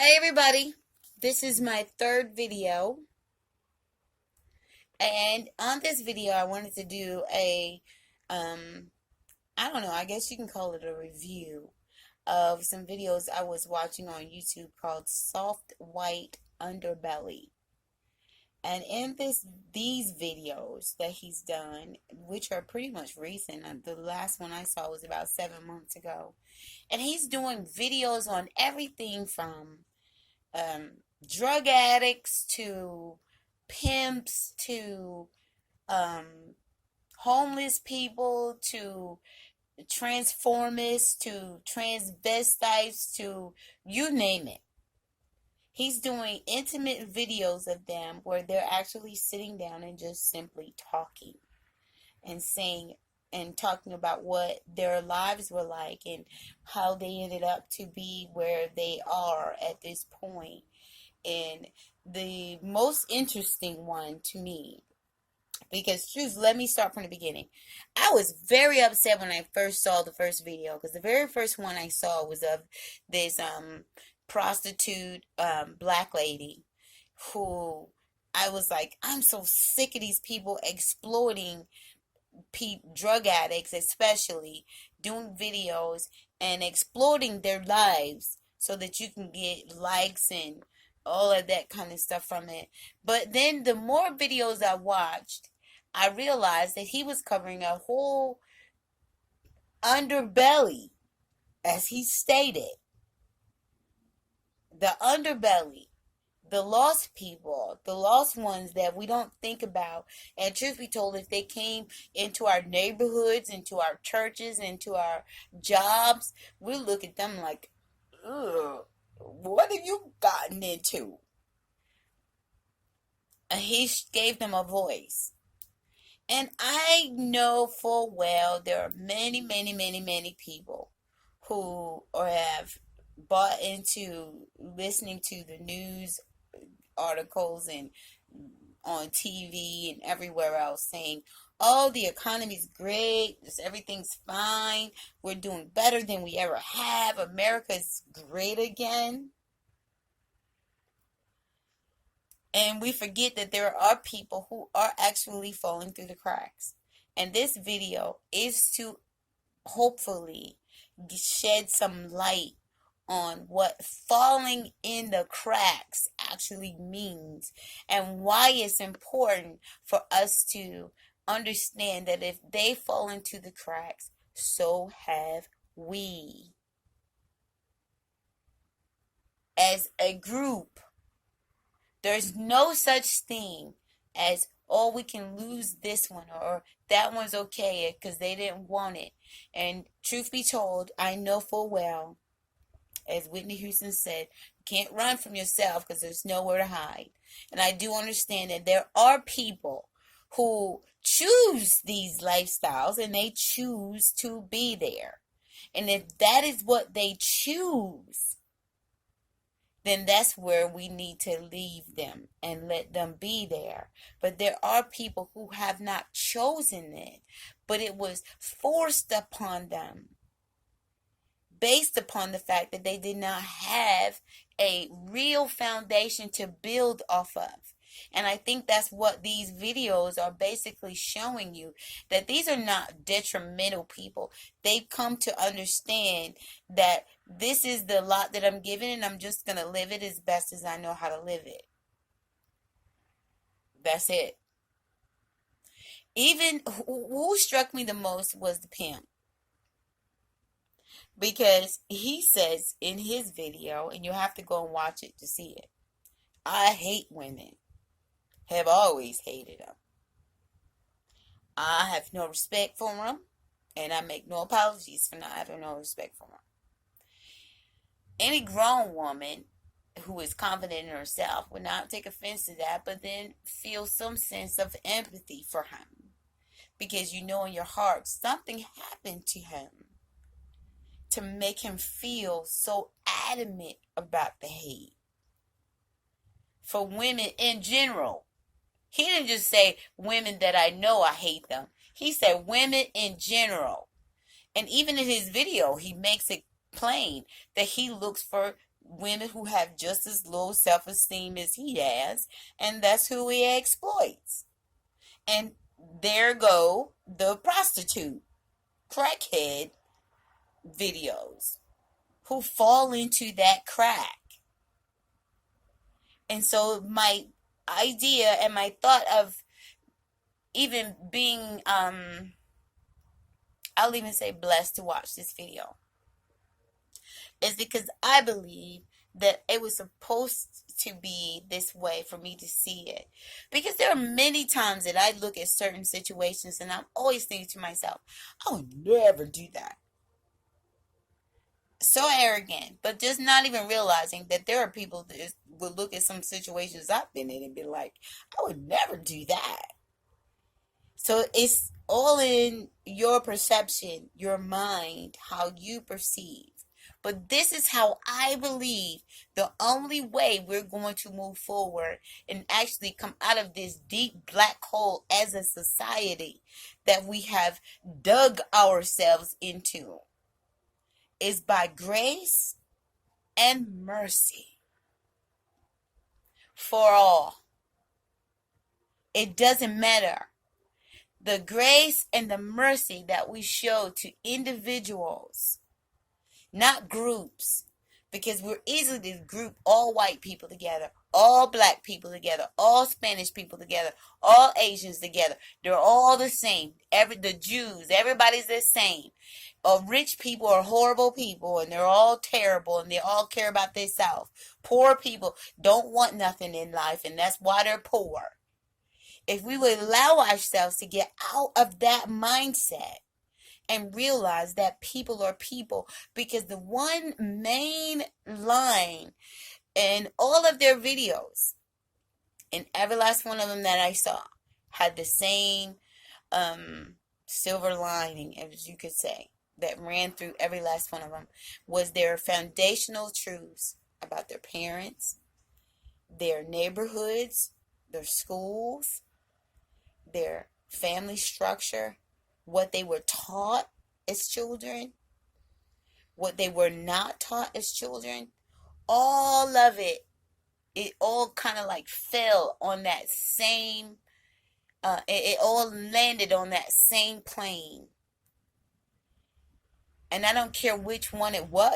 Hey everybody, this is my third video, and on this video I wanted to do um I don't know, I guess you can call it a review of some videos I was watching on YouTube called Soft White Underbelly. And in these videos that he's done, which are pretty much recent, the last one I saw was about 7 months ago, and he's doing videos on everything from um, drug addicts to pimps to um, homeless people to transformists to transvestites to you name it. He's doing intimate videos of them where they're actually sitting down and just simply talking and saying and talking about what their lives were like and how they ended up to be where they are at this point. And the most interesting one to me, because truth, let me start from the beginning. I was very upset when I first saw the first video because the very first one I saw was of this prostitute black lady who I was like, I'm so sick of these people exploiting drug addicts, especially doing videos and exploiting their lives so that you can get likes and all of that kind of stuff from it. But then the more videos I watched, I realized that he was covering a whole underbelly, as he stated. The underbelly, the lost people, the lost ones that we don't think about. And truth be told, if they came into our neighborhoods, into our churches, into our jobs, we look at them like, ugh, what have you gotten into? And he gave them a voice. And I know full well there are many, many, many, many people who have bought into listening to the news articles and on TV and everywhere else saying, oh, the economy's great, everything's fine, we're doing better than we ever have, America's great again. And we forget that there are people who are actually falling through the cracks. And this video is to hopefully shed some light on what falling in the cracks actually means and why it's important for us to understand that if they fall into the cracks, so have we. As a group, there's no such thing as, oh, we can lose this one or that one's okay because they didn't want it. And truth be told, I know full well, as Whitney Houston said, you can't run from yourself because there's nowhere to hide. And I do understand that there are people who choose these lifestyles and they choose to be there. And if that is what they choose, then that's where we need to leave them and let them be there. But there are people who have not chosen it, but it was forced upon them based upon the fact that they did not have a real foundation to build off of. And I think that's what these videos are basically showing you, that these are not detrimental people. They've come to understand that this is the lot that I'm given and I'm just going to live it as best as I know how to live it. That's it. Even who struck me the most was the pimp. Because he says in his video, and you have to go and watch it to see it, I hate women. Have always hated them. I have no respect for them, and I make no apologies for not having no respect for them. Any grown woman who is confident in herself would not take offense to that, but then feel some sense of empathy for him. Because you know in your heart something happened to him to make him feel so adamant about the hate. For women in general. He didn't just say women that I know I hate them. He said women in general. And even in his video, he makes it plain that he looks for women who have just as low self-esteem as he has, and that's who he exploits. And there go the prostitute, crackhead videos who fall into that crack. And so my idea and my thought of even being, I'll even say blessed to watch this video, is because I believe that it was supposed to be this way for me to see it. Because there are many times that I look at certain situations and I'm always thinking to myself, I would never do that. So arrogant, but just not even realizing that there are people that will look at some situations I've been in and be like, I would never do that. So it's all in your perception, your mind, how you perceive. But this is how I believe the only way we're going to move forward and actually come out of this deep black hole as a society that we have dug ourselves into is by grace and mercy for all. It doesn't matter. The grace and the mercy that we show to individuals, not groups, because we're easily to group all white people together, all black people together, all Spanish people together, all Asians together. They're all the same. The Jews, everybody's the same. Rich people are horrible people, and they're all terrible, and they all care about themselves. Poor people don't want nothing in life, and that's why they're poor. If we would allow ourselves to get out of that mindset and realize that people are people, because the one main line in all of their videos, and every last one of them that I saw, had the same silver lining, as you could say, that ran through every last one of them, was their foundational truths about their parents, their neighborhoods, their schools, their family structure, what they were taught as children, what they were not taught as children. All of it all kind of like fell on that same, it all landed on that same plane. And I don't care which one it was.